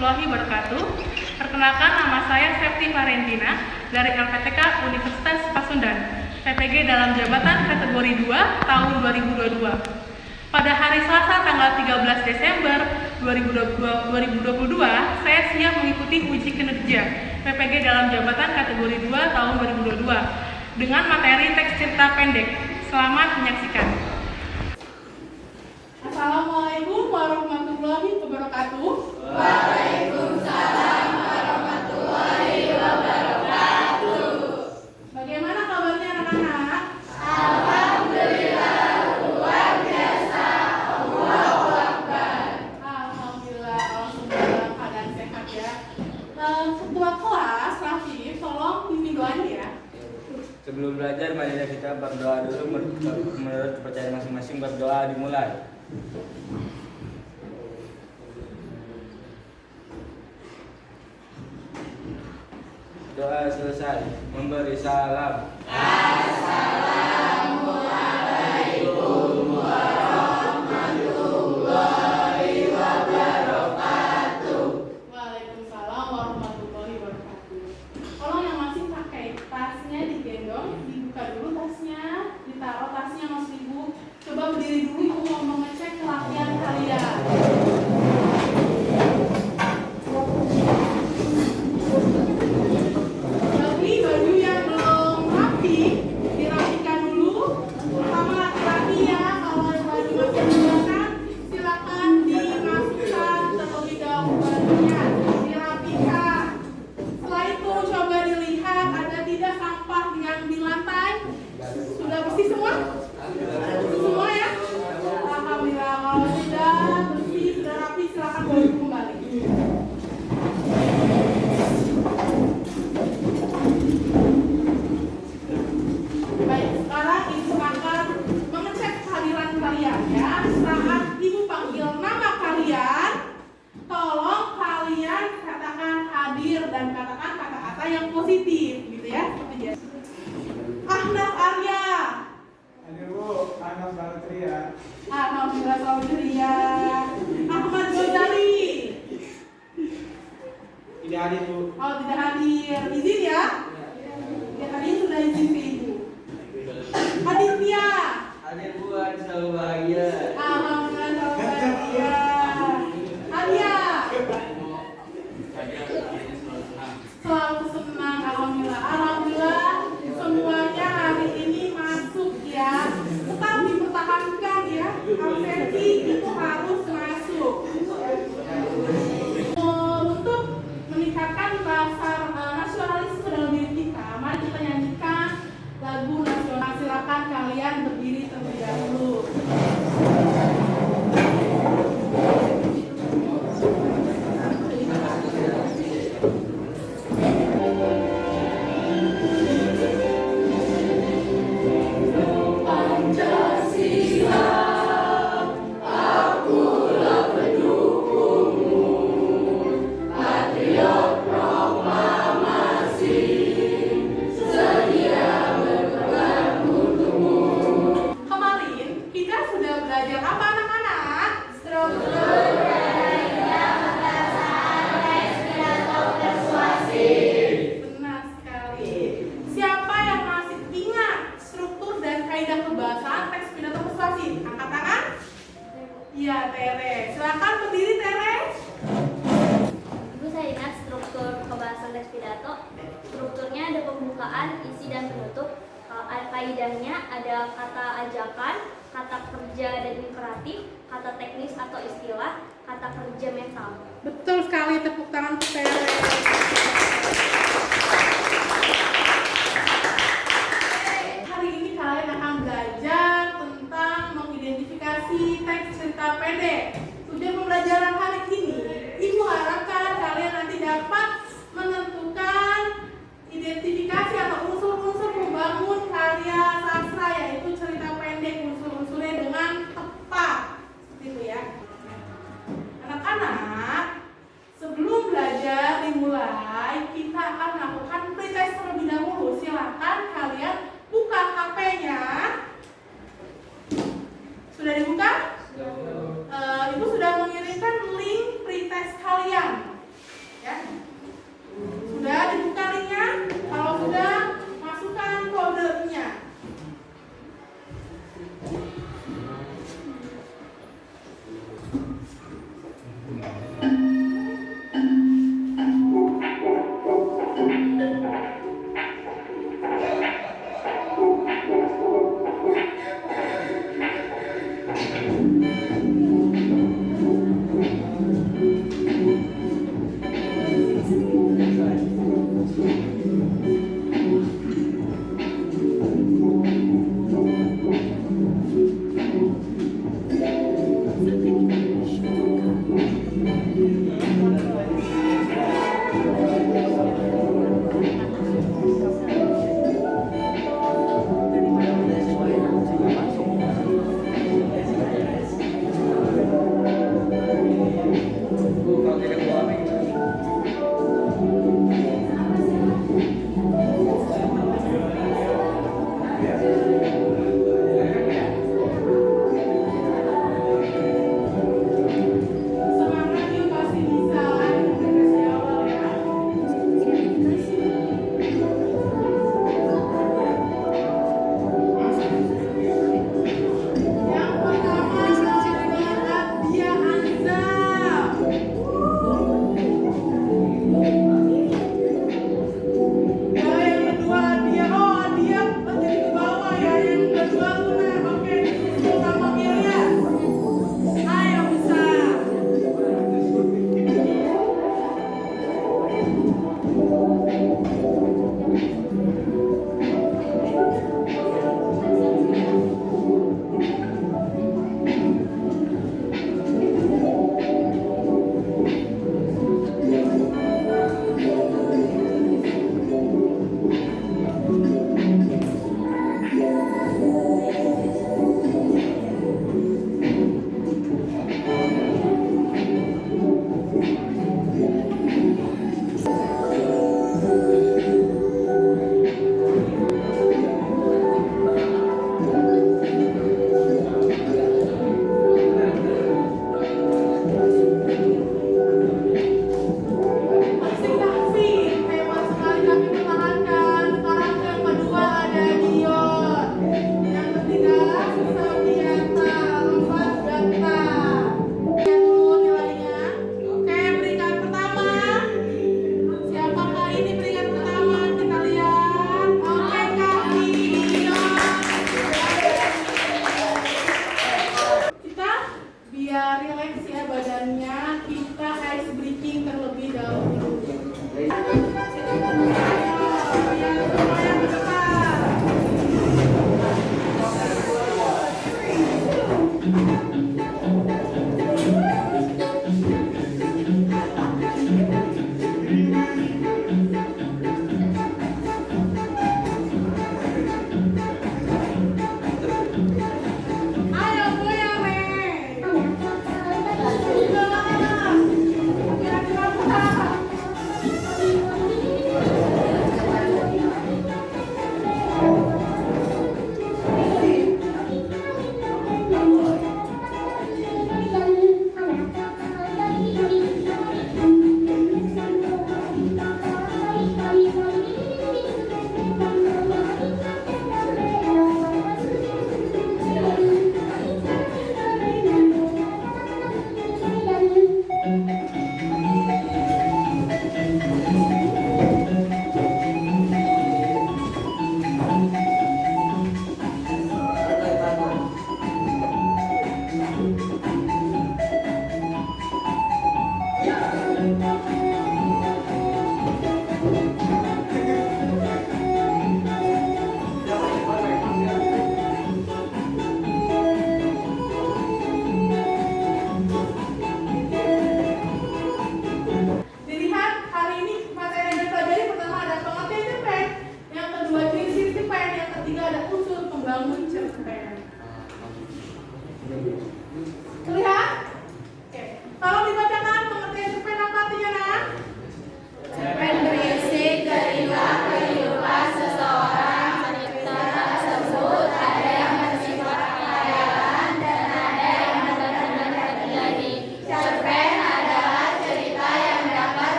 warahmatullahi wabarakatuh. Perkenalkan, nama saya Septi Valentina dari LPTK Universitas Pasundan, PPG dalam jabatan kategori 2 tahun 2022. Pada hari Selasa tanggal 13 Desember 2022, saya siap mengikuti uji kinerja PPG dalam jabatan kategori 2 tahun 2022 dengan materi teks cerita pendek. Selamat menyaksikan. Assalamualaikum warahmatullahi wabarakatuh. Waalaikumsalam warahmatullahi wabarakatuh. Bagaimana kabarnya anak-anak? Alhamdulillah luar biasa. Allahu Akbar. Alhamdulillah, kalau semua dalam keadaan sehat ya. Ketua kelas, Rafif, tolong pimpin doanya ya. Sebelum belajar, marilah kita berdoa dulu menurut kepercayaan masing-masing. Berdoa dimulai. Doa selesai. Memberi salam. Assalamualaikum warahmatullahi wabarakatuh. Waalaikumsalam warahmatullahi wabarakatuh. Tolong yang masih pakai tasnya digendong, dibuka dulu tasnya, ditaruh tasnya Mas Ibu. Coba berdiri dulu, Ibu mau mengecek kelapian kalian. Bagi baju yang belum rapi, dirapikan dulu. Terutama laki-laki ya, kalau yang baju masih basah, silakan dimasukkan terlebih dahulu bajunya, dirapikan. Setelah itu coba dilihat ada tidak sampah yang di lantai. Sudah bersih semua? Semua ya? Alhamdulillah, kalau sudah bersih, sudah rapi, silakan bawa kembali. Baik, sekarang Ibu akan mengecek kehadiran kalian ya. Saat Ibu panggil nama kalian, tolong kalian katakan hadir dan katakan kata-kata yang positif, gitu ya. Seperti biasa. Ahnaf Arya. Hadir Bu, Ahnaf Salatria. Alhamdulillah selalu ceria. Ahmad Ghazali. Tidak hadir Bu. Oh, tidak hadir. Izin ya? Ya, tadi sudah izin ke Ibu. Aditya. Hadir Bu, selalu bahagia. Alhamdulillah selalu bahagia. Adia. Selalu senang. Alhamdulillah. Alhamdulillah semuanya hari ini masuk ya. Tetap dipertahankan ya. Absensi itu harus masuk. Untuk meningkatkan rasa nasionalisme dalam diri kita, mari kita nyanyikan lagu nasional. Silakan kalian berdiri terlebih dahulu. Kemarin kita sudah belajar apa anak-anak? Struktur. Benar sekali. Siapa yang masih ingat struktur dan kaidah kebahasaan teks pidato persuasif? Angkat tangan. Iya, Tere. Silakan berdiri, Tere. Ibu, saya ingat struktur pembahasan teks pidato. Strukturnya ada pembukaan, isi, dan penutup. Kaidahnya ada kata ajakan, kata kerja dan imperatif, kata teknis atau istilah, kata kerja mental. Betul sekali, tepuk tangan untuk Tere. Hari ini kalian akan belajar tentang mengidentifikasi teks cerita pendek. Tujuan pembelajaran hari ini, Ibu harapkan kalian nanti dapat menentukan identifikasi atau unsur-unsur membangun karya sastra, yaitu cerita pendek, unsur-unsurnya dengan tepat. Seperti itu ya. Anak-anak,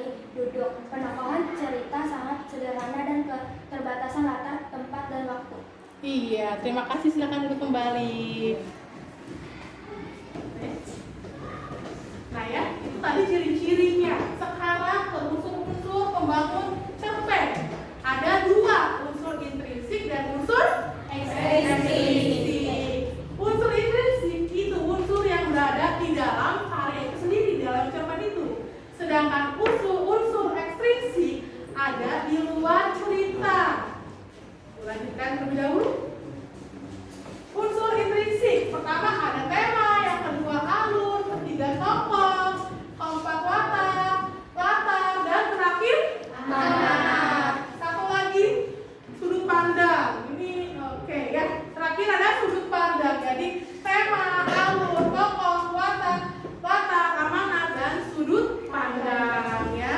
kembali duduk. Penokohan cerita sangat sederhana dan keterbatasan latar, tempat, dan waktu. Iya, terima kasih. Silakan duduk kembali. Nah ya, itu tadi ciri-cirinya. Sekarang ke unsur-unsur pembangun cerpen. Ada dua, unsur intrinsik dan unsur ekstrinsik. Unsur intrinsik itu unsur yang berada di dalam karya itu sendiri, di dalam cerpen itu. Sedangkan unsur ekstrinsik ada di luar cerita. Lanjutkan terlebih dahulu. Unsur intrinsik, pertama ada tema, yang kedua alur, ketiga tokoh, keempat latar, dan terakhir satu lagi sudut pandang. Ini oke ya. Terakhir ada sudut pandang. Jadi tema, alur, tokoh, latar, amanat, dan sudut pandang ya.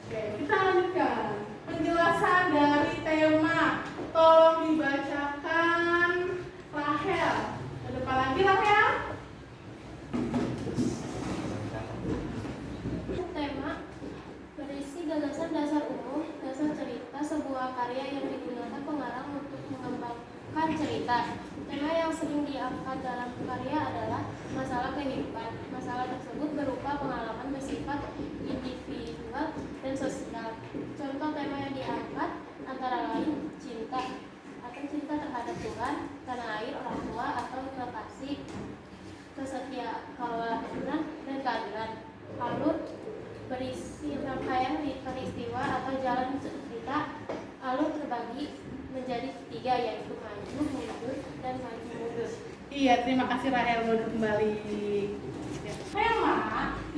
Oke, kita lanjutkan penjelasan dari tema. Tolong dibacakan Rahel. Ke depan lagi Rahel. Tema berisi gagasan dasar umum, dasar cerita, sebuah karya yang digunakan pengarang untuk mengembangkan cerita. Tema yang sering diangkat dalam karya adalah masalah kehidupan. Masalah tersebut berupa pengalaman bersifat individual dan sosial. Contoh tema yang diangkat antara lain cinta atau cinta terhadap Tuhan, tanah air, orang tua atau kekasih, kesetiakawanan, dan keadilan. Alur berisi rangkaian peristiwa atau jalan cerita. Alur terbagi menjadi tiga, yaitu maju, mundur, dan maju mundur. Iya, terima kasih Rahel. Udah kembali. Ya. Tema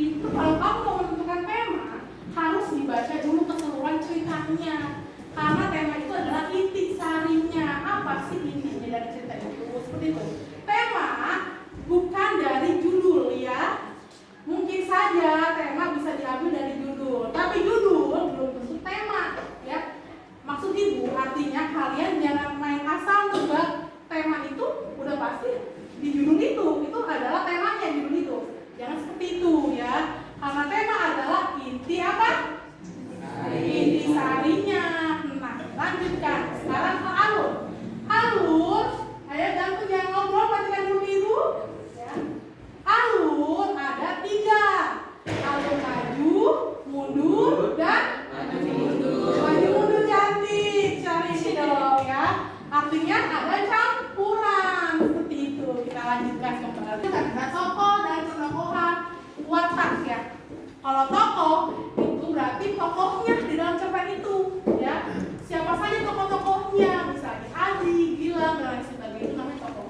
itu kalau kamu mau menentukan tema harus dibaca dulu keseluruhan ceritanya. Karena tema itu adalah inti sarinya. Apa sih intinya dari cerita itu? Seperti itu. Tema bukan dari judul ya. Mungkin saja tema bisa diambil dari judul, tapi judul belum tentu tema ya. Maksud ibu artinya kalian jangan main asal nebak tema itu udah pasti di judul itu adalah temanya judul itu. Jangan seperti itu ya. Karena tema adalah inti apa? Inti sarinya. Nah, lanjutkan. Sekarang ke alur. Alur, ayo ganteng yang ngobrol perhatikan dulu ibu. Ya. Alur ada tiga. Alur maju, mundur, dan maju mundur cantik. Cari ini dong ya. Artinya ada campuran seperti itu. Kita lanjutkan kembali. Ada tokoh dan penokohan watak ya. Kalau tokoh itu berarti tokohnya di dalam cerpen itu ya. Siapa saja tokoh-tokohnya, misalnya Adi, Gilang, dan lain sebagainya itu namanya tokoh.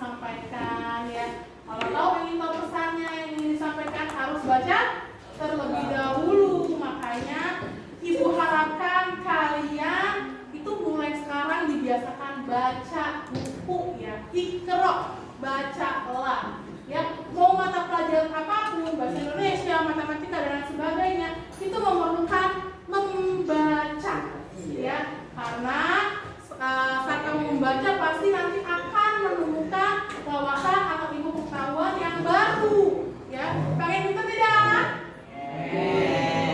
disampaikan ya. Kalau ingin tahu pesannya yang ingin disampaikan harus baca terlebih dahulu. Makanya Ibu harapkan kalian itu mulai sekarang dibiasakan baca buku ya, Iqra, bacalah ya. Mau mata pelajaran apapun, bahasa Indonesia, matematika dan lain sebagainya, itu memerlukan membaca ya, karena saat kamu membaca pasti nanti akan menemukan wawasan atau ilmu pengetahuan yang baru ya. Pengen pintar tidak?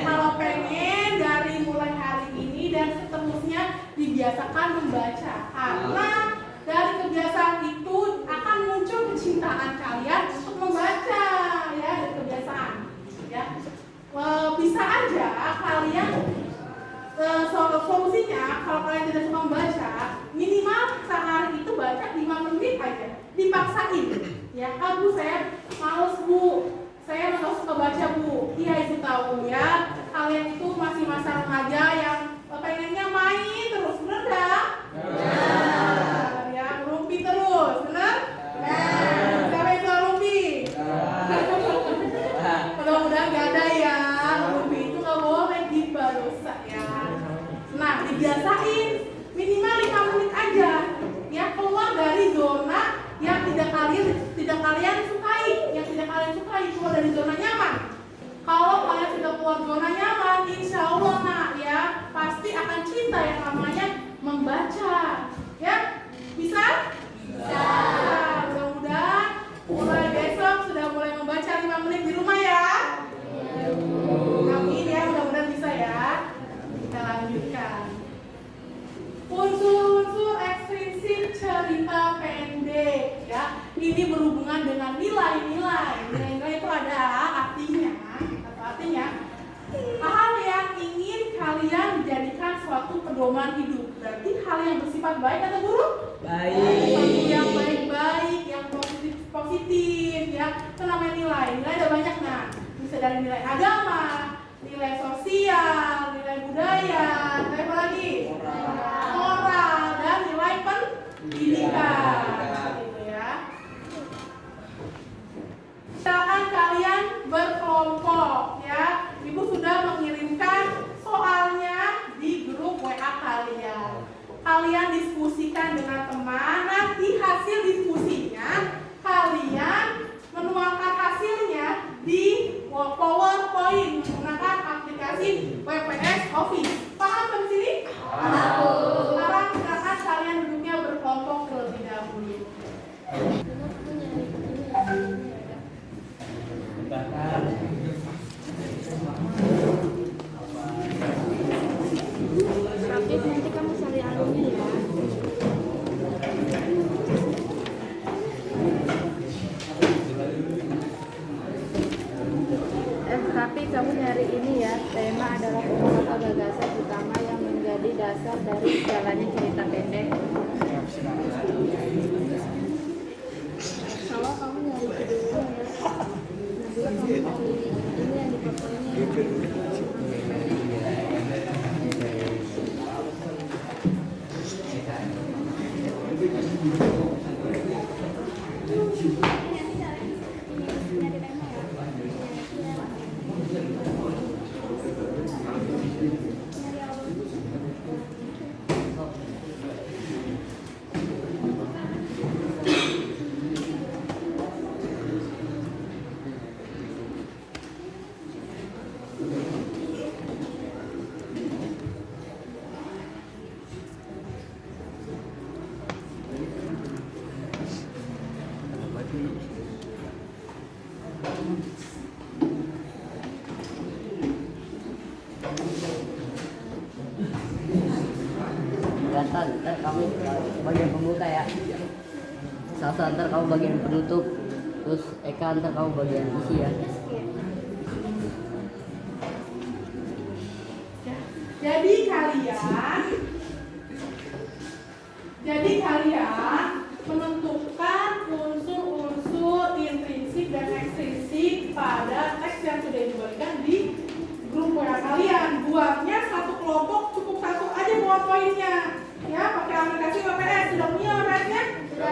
Kalau pengen, dari mulai hari ini dan seterusnya dibiasakan membaca, karena dari kebiasaan itu akan muncul kecintaan kalian untuk membaca ya, dari kebiasaan ya. Bisa aja kalian solusinya, kalau kalian tidak suka membaca, minimal sehari itu baca 5 menit aja, dipaksain ya. Bu, saya males Bu, saya nggak suka baca Bu. Iya, Ibu tahu ya, kalian itu masih masa remaja yang pengennya main terus, bener nggak? Bener ya, ngerumpi terus, bener? Siapa yang suka ngerumpi? Mudah-mudahan nggak ada ya, ngerumpi itu nggak boleh, giba, dosa ya. Nah, dibiasain minimal 5 menit aja ya, keluar dari zona yang tidak kalian sukai, keluar dari zona nyaman. Kalau kalian sudah keluar zona nyaman, insya Allah nak ya, pasti akan cinta yang namanya membaca ya. Bisa? Bisa. Mudah-mudahan mulai besok sudah mulai membaca 5 menit di rumah ya. Amin ya, mudah-mudahan bisa ya. Kita lanjutkan. Unsur-unsur ekstrinsik cerita pendek ya. Ini berhubungan dengan nilai-nilai. Nilai-nilai itu ada artinya hal yang ingin kalian jadikan suatu pedoman hidup. Berarti hal yang bersifat baik atau buruk? Baik. Yang baik-baik, yang positif ya. Itu namanya nilai. Nilai ada banyak, nah. Bisa dari nilai agama, nilai sosial, nilai budaya, nilai apa lagi? Moral dan nilai pendidikan. Gitu ya. Silakan kalian berkelompok ya. Ibu sudah mengirimkan soalnya di grup WA kalian. Kalian diskusikan dengan teman. Nanti hasil diskusinya kalian menuangkan hasilnya di PowerPoint menggunakan aplikasi WPS Office. Paham sampai sini? Paham. Sekarang silakan kalian duduknya berkelompok terlebih dahulu. Tapi nanti kamu cari anunya ya. Tapi kamu nyari ini ya, tema adalah pokok atau gagasan utama yang menjadi dasar dari jalannya cerita pendek. Kalau kamu nyari judulnya ya, nanti kamu cari ini yang di fotonya. Ntar kamu bagian pembuka ya. Salsa ntar kamu bagian penutup. Terus Eka ntar kamu bagian isi ya. Jadi kalian menentukan unsur-unsur intrinsik dan ekstrinsik pada teks yang sudah dibagikan di grup WA kalian. Buatnya satu kelompok cukup satu aja PowerPoint-nya. Ya, pakai aplikasi WPS. Sudah punya WPS-nya? Sudah.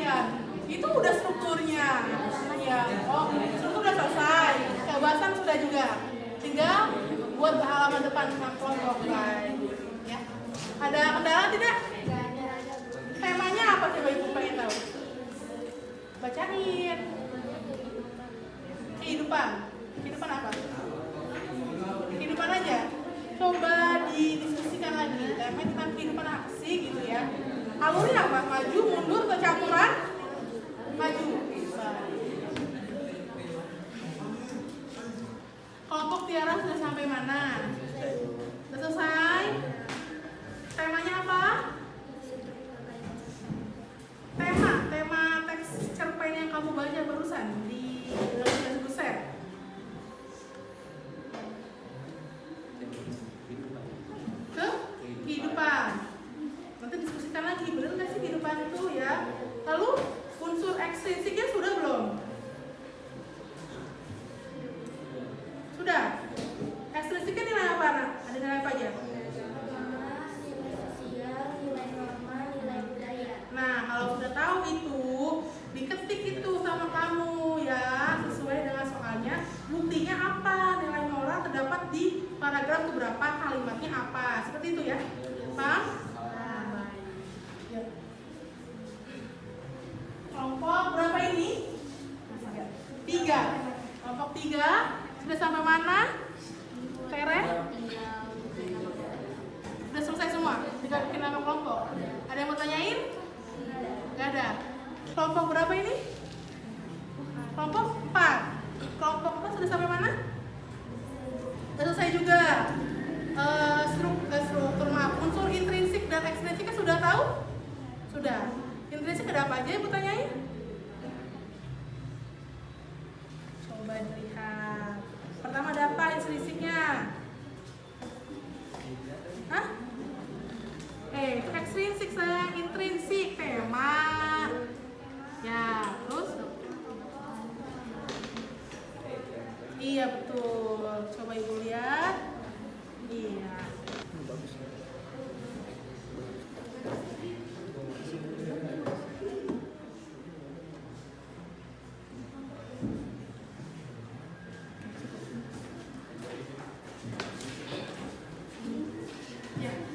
kalian. Itu udah strukturnya. Ya, oh, struktur udah selesai. Kebahasan sudah juga. Tinggal buat halaman depan kelompok, guys. Ya. Ada kendala tidak? Temanya apa coba Ibu pengen tahu? Bacain. Kehidupan. Kehidupan apa? Kehidupan aja. Coba didiskusikan lagi. Temanya tentang kehidupan apa sih gitu ya. Alurnya apa? Maju, mundur, atau campuran? Maju. Kelompok Tiara sudah sampai mana? Sudah selesai? Temanya apa? Tema teks cerpen yang kamu baca barusan di dalam buset. Kehidupan. Nanti diskusikan lagi, benar nggak sih kehidupan itu ya? Lalu unsur ekstrinsiknya sudah belum? Sudah. Ekstrinsiknya nilai apa, Nak? Ada nilai apa aja? Nah, kalau sudah tahu itu, diketik itu sama kamu ya, sesuai dengan soalnya. Buktinya apa? Nilai moral terdapat di paragraf berapa, kalimatnya apa? Seperti itu ya. Paham? Baik. Ya. Kelompok berapa ini? 3. Kelompok 3 sudah sampai mana? Tere? Sudah selesai semua? Tidak bikin nama kelompok. Ada yang mau tanyain? Gak ada. Kelompok berapa ini? Kelompok 4. Kelompok 4 sudah sampai mana? Sudah selesai juga. Struktur maaf, unsur intrinsik dan ekstrinsiknya sudah tahu? Sudah. Intrinsik ada apa aja Ibu tanyain? Coba dilihat. Pertama ada apa intrinsiknya? Hah? Itu ekstrinsik sayang, intrinsik tema. Ya, terus? Iya betul. Coba Ibu lihat. Iya.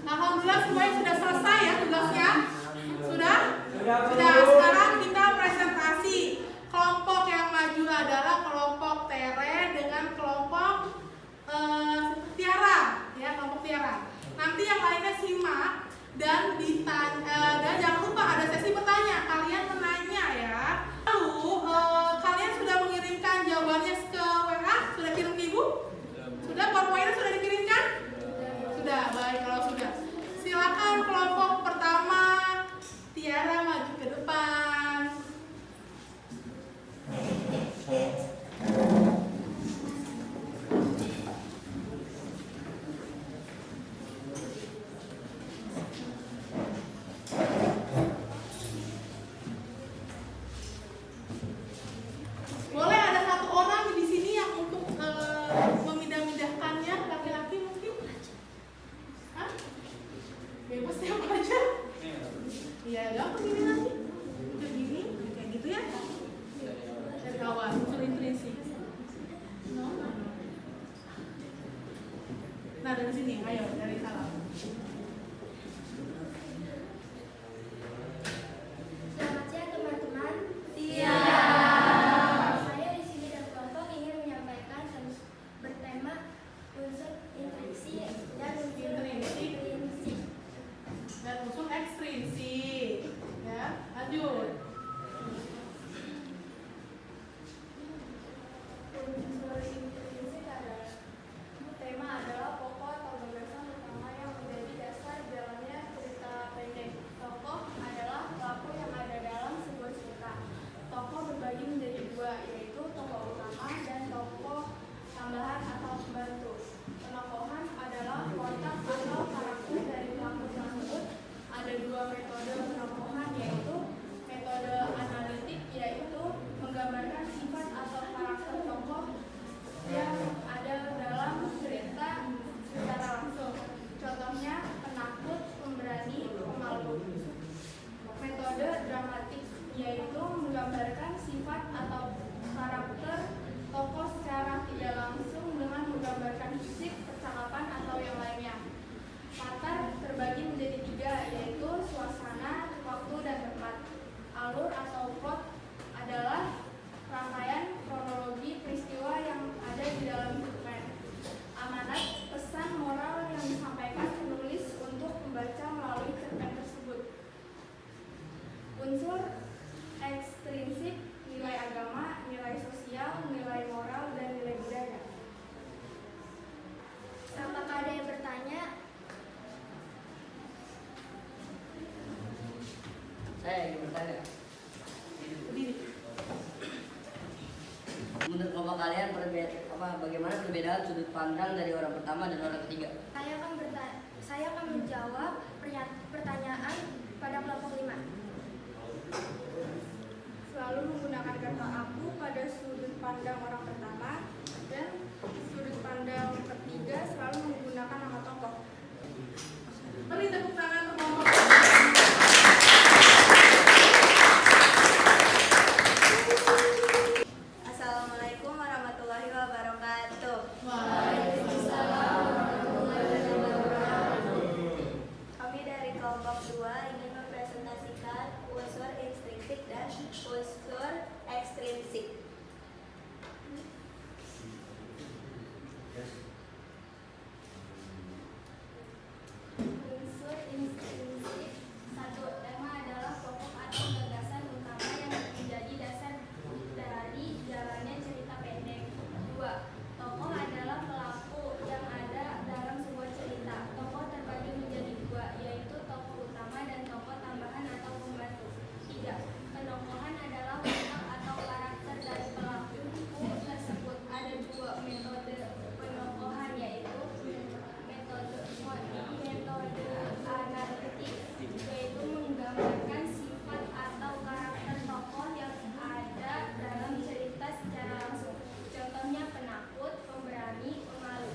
Alhamdulillah semuanya sudah selesai ya tugasnya. Sudah? Sudah. Sekarang kita presentasi. Kelompok yang maju adalah kelompok Tere dengan kelompok Tiara, ya kelompok Tiara. Nanti yang lainnya simak dan dan jangan lupa ada sesi bertanya. Kalian menanya ya. Lalu kalian sudah mengirimkan jawabannya ke WA? Sudah kirim ke Ibu? Sudah? PowerPoint-nya sudah dikirimkan? Sudah, baik kalau sudah. Silakan kelompok pertama Tiara maju ke depan. Boleh ada satu orang di sini yang untuk memindah-mindahkannya, laki-laki mungkin? Hah? Bebas siapa aja? Iya, gampang gini nanti. Kayak gini, kayak gitu ya. Dari awal, unsur intrinsik. Nah, dari sini, ayo, dari salam. Selamat siang teman-teman. Saya di sini dan kelompok ingin menyampaikan bertema unsur intrinsik dan unsur ekstrinsik. Dan unsur ekstrinsik. Ya, lanjut. Unsur intrinsik adalah tema adalah pokok atau gagasan sifat atau karakter tokoh secara tidak langsung dengan menggambarkan fisik, percakapan, atau yang lainnya. Latar terbagi menjadi 3, yaitu suasana, waktu, dan tempat. Alur atau plot adalah rangkaian kronologi peristiwa yang ada di dalam cerpen. Amanat, pesan moral yang disampaikan penulis untuk membaca melalui cerpen tersebut. Unsur ekstrinsik, nilai agama, nilai sosial, nilai moral, dan nilai budaya. Apakah ada yang bertanya? Saya ingin bertanya. Menurut kelompok kalian bagaimana perbedaan sudut pandang dari orang pertama dan orang ketiga? Saya akan menjawab pertanyaan pada kelompok 5. Selalu menggunakan kata aku pada sudut pandang orang pertama, dan sudut pandang ketiga selalu menggunakan nama tokoh. Beri tepuk tangan untuk kelompok. Assalamualaikum warahmatullahi wabarakatuh. Waalaikumsalam warahmatullahi wabarakatuh. Kami dari kelompok 2 ingin mempresentasikan unsur intrinsik dan unsur ekstrinsik. Unsur intrinsik. 1. Tema adalah pokok atau gagasan utama yang menjadi dasar dari jalannya cerita pendek. 2. Tokoh adalah pelaku yang ada dalam sebuah cerita. Tokoh terbagi menjadi 2, yaitu tokoh utama dan tokoh tambahan atau pembantu. 3. Penokohan adalah watak atau karakter dari pelaku tersebut. Ada 2 metode penokohan, yaitu metode analitik, yaitu menggambarkan sifat atau karakter tokoh yang ada dalam cerita secara langsung. Contohnya penakut, pemberani, pemalu.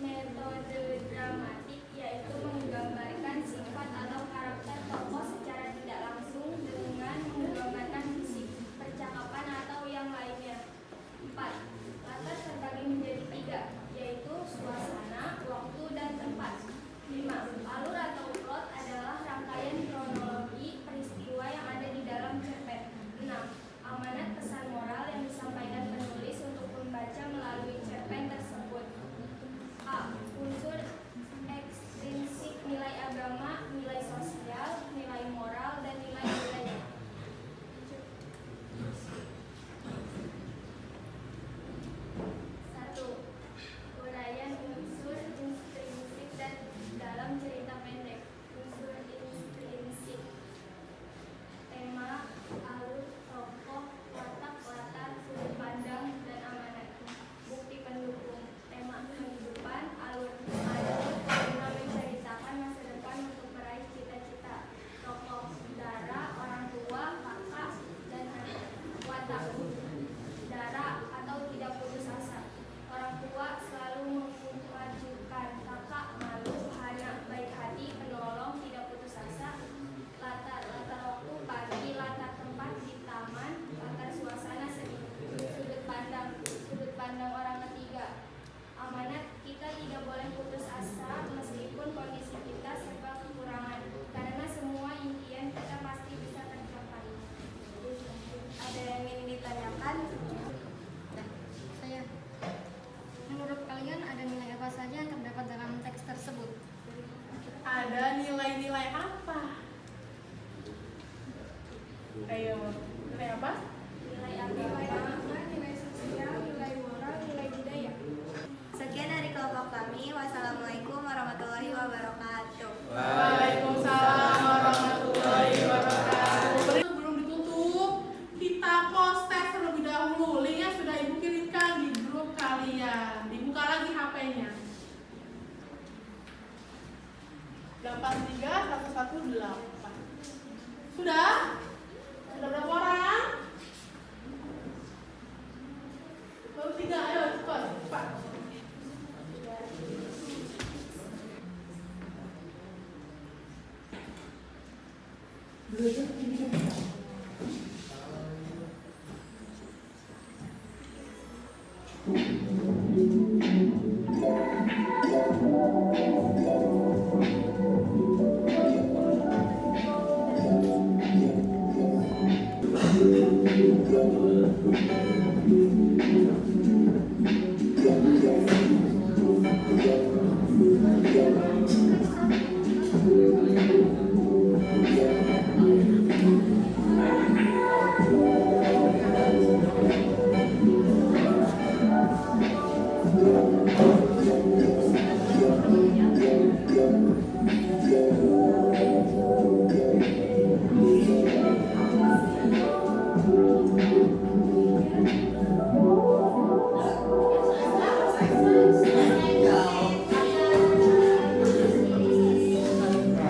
Metode dramatik, yaitu menggambarkan sifat atau karakter tokoh secara tidak langsung dengan menggambarkan fisik, percakapan, atau yang lainnya. 4. Latar terbagi menjadi 3, yaitu suasana, waktu, dan tempat. 5. Alur atau plot adalah rangkaian kronologi peristiwa yang ada di dalam cerpen. 6. Amanat, pesan moral yang disampaikan penulis untuk membaca melalui cerpen tersebut. A. Unsur ekstrinsik, nilai agama, nilai sosial, nilai moral, dan nilai budaya. 1. Uraian unsur intrinsik dan dalam cerita pendek. Unsur intrinsik: tema, alur, tokoh, watak, latar, sudut pandang, dan amanat. Bukti pendukung: tema kehidupan, alur guna menceritakan masa depan untuk meraih cita-cita. Tokoh: darah, orang tua, kakak, dan adik. Watak: darah atau tidak putus asa. Orang tua selalu memajukan, kakak malu, hana baik hati, penolong, tidak putus asa. Latar waktu pagi, latar tempat di taman, latar suasana sedih. Sudut pandang orang ketiga. Amanat: kita tidak boleh putus asa meskipun kondisi kita serba kekurangan, karena semua impian kita pasti bisa tercapai. Ada yang ingin ditanyakan? Saya. Menurut kalian ada nilai apa saja yang terdapat dalam teks tersebut? Ada nilai-nilai apa? Ayo, nilai apa? Nilai agama, nilai sosial, nilai moral, nilai budaya. Sekian dari kelompok kami. Wassalamualaikum warahmatullahi wabarakatuh. Waalaikumsalam warahmatullahi wabarakatuh. Sebelum ditutup, kita post teks terlebih dahulu. Linknya sudah Ibu kirimkan di grup kalian. Dibuka lagi HP-nya. 83118. Sudah? Sudah berapa orang?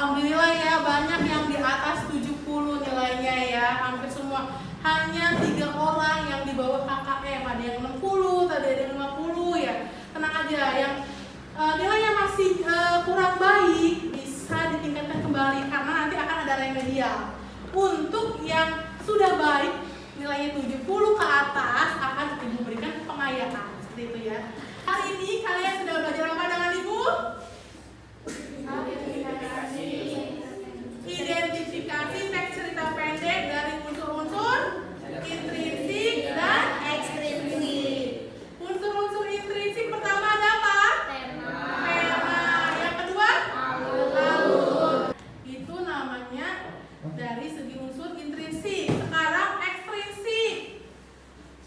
Alhamdulillah ya, banyak yang di atas 70 nilainya ya, hampir semua. Hanya 3 orang yang di bawah KKM, ada yang 60, tadi ada yang 50 ya. Tenang aja, yang nilainya masih kurang baik bisa ditingkatkan kembali karena nanti akan ada remedial. Untuk yang sudah baik nilainya 70 ke atas akan Ibu berikan pengayaan seperti itu ya. Hari ini kalian sudah belajar apa dengan Ibu? Identifikasi teks cerita pendek dari unsur-unsur intrinsik dan ekstrinsik. Unsur-unsur intrinsik pertama ada apa? Tema. Yang kedua? Alur. Itu namanya dari segi unsur intrinsik. Sekarang ekstrinsik.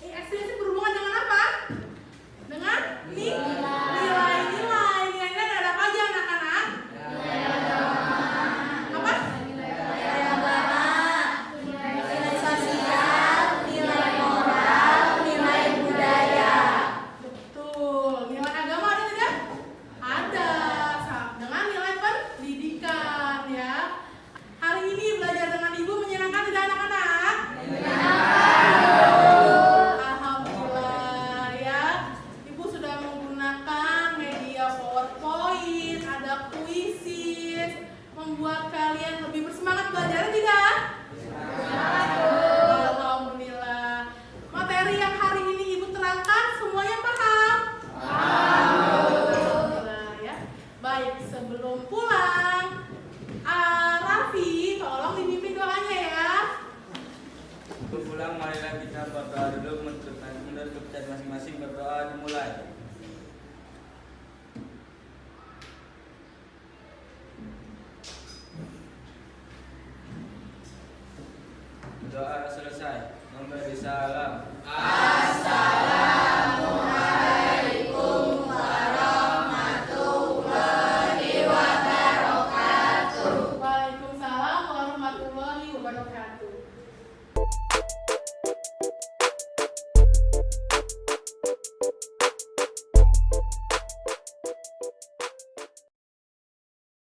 Ekstrinsik berhubungan dengan apa? Dengan nilai-nilai. Nilai-nilai ada apa aja anak-anak? Apa? Nilai agama, nilai sosial, nilai moral, nilai budaya. Betul. Nilai agama ada tidak? Ada. Dengan nilai pendidikan ya. Hari ini belajar dengan Ibu menyenangkan tidak anak-anak? Alhamdulillah ya. Ibu sudah menggunakan media PowerPoint, ada kuisis, membuat kalian lebih bersemangat belajar tidak? Alhamdulillah. Materi yang hari ini Ibu terangkan semuanya paham? Alhamdulillah ya. Baik, sebelum pulang, Raffi, tolong dipimpin doanya ya. Untuk pulang, marilah kita berdoa dulu menurut kepercayaan masing-masing. Berdoa dimulai. Doa selesai. Memberi salam. Assalamualaikum